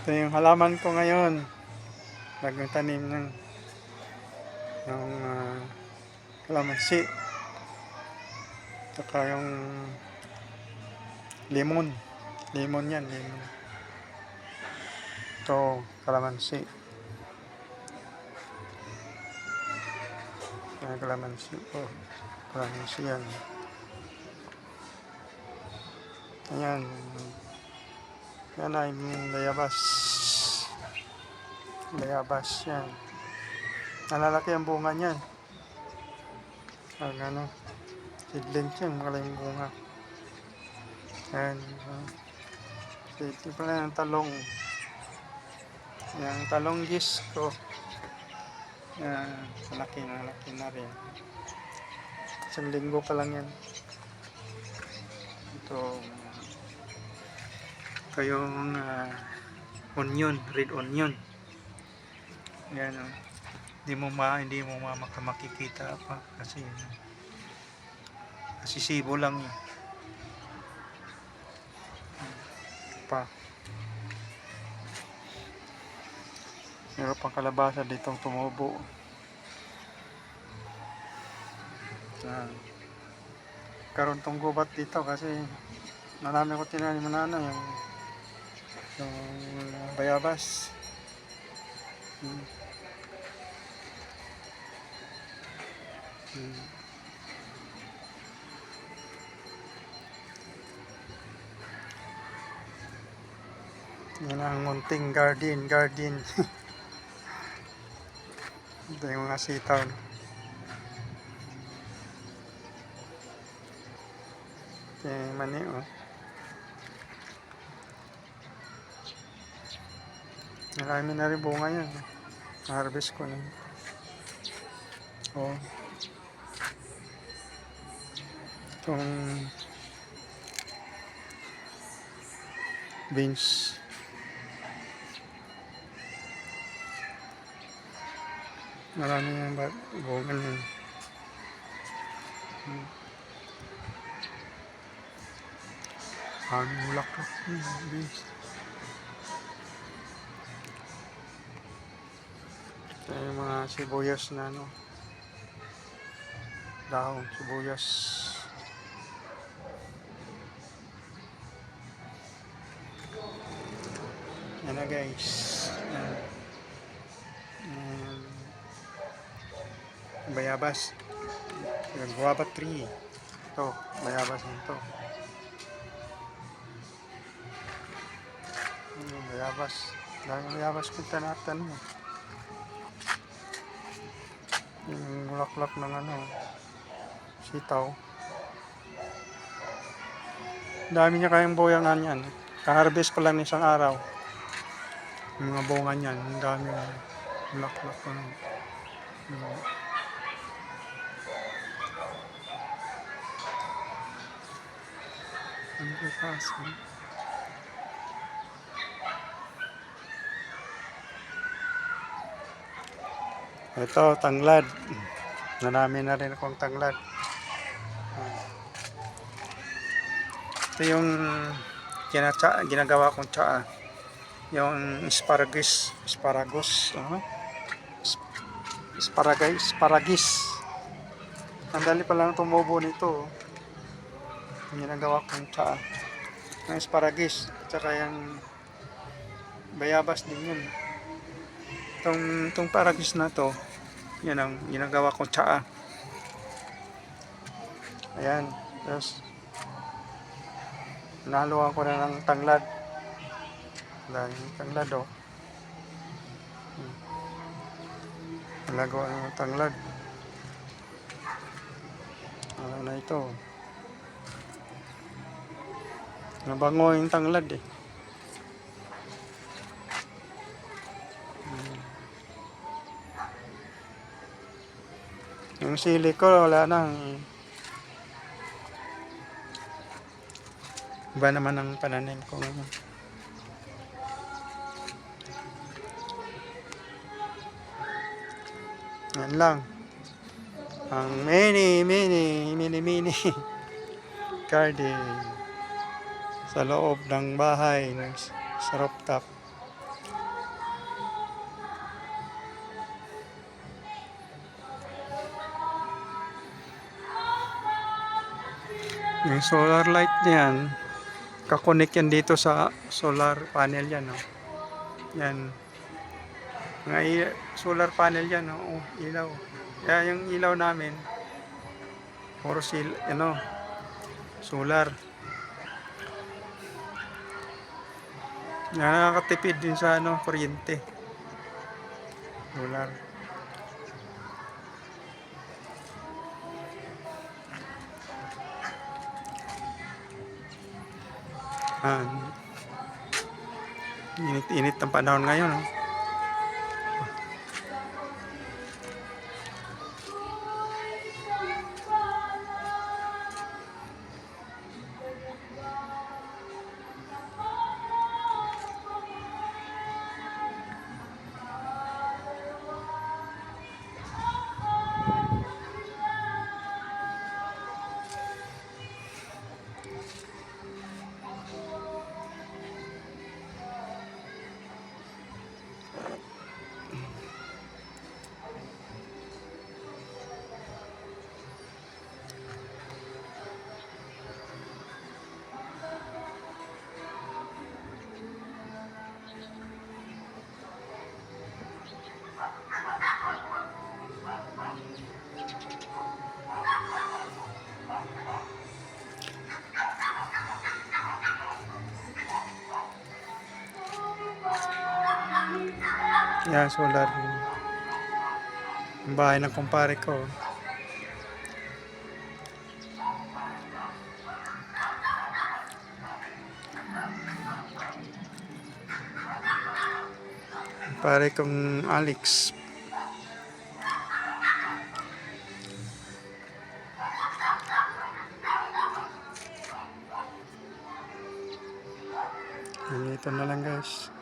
Ito yung halaman ko ngayon. Bagong tanim ng kalamansi. Saka yung lemon. Lemon yan, lemon. Ito, kalamansi. Yan, kalamansi. Oh, kalamansi yan. Ayan. Yan ay bayabas. Bayabas yan. Nalalaki ang bunga niyan. Ang seedlings yan, malaking bunga. Ayan. Ito pala yung talong. Yung talong gis ko. Yan, malaki na rin. Isang linggo pa lang yan. Ito yung onion, red onion. Yan, hindi mo makikita pa kasi sibo lang yun. Pa. Meron pang kalabasa ditong tumubo. Karoon tong gubat dito kasi marami ko tinanim na yung bayabas. Yan ang munting garden. Ito yung mga sitaw. Ito yung mani, oh. Marami na rin bunga yan. Harvest ko na. Oh. Itong beans. Marami yung bunga niyan. Ang bulaklak ng beans. Ito yung mga sibuyas na dahon sibuyas. Yan na guys. Bayabas. Guava tree. Ito, bayabas nito. Bayabas. Dahil bayabas kung tanatan mo. Yung bulaklak ng sitaw. Dami niya kayang buyangan yan. Kaharvest ko lang isang araw. Yung mga bunga niyan. Ang dami bulaklak ko. Ano ko kasi? Ito, tanglad. Marami na rin akong tanglad. Ito yung ginagawa kong tsaa. Yung asparagus. Ang dali pa lang tumubo nito. Yung ginagawa kong tsaa. Yung asparagus. At saka yung bayabas din yun. Itong asparagus na to, yan ang ginagawa kong tsaa. Ayan. Tapos, nahaluan ko na ng tanglad. Dahil tanglad, oh. Nalagawa ng tanglad. Ano na ito? Nabango yung tanglad, eh. Yung sili ko, wala nang. Iba naman ang pananim ko ngayon. Yan lang. Ang mini garden sa loob ng bahay sa rooftop. Yung solar light niyan, kakonek yan dito sa solar panel yan, no? Yan. Mga solar panel yan, no? Oh, ilaw. Kaya yung ilaw namin, puro ano, solar. Yan, nakakatipid din sa ano, kuryente. Solar. Init-init ng panahon ngayon, no? Yan, solar. Ang bahay ng kumpare ko. Kumpare kong Alex. Ito na lang, guys.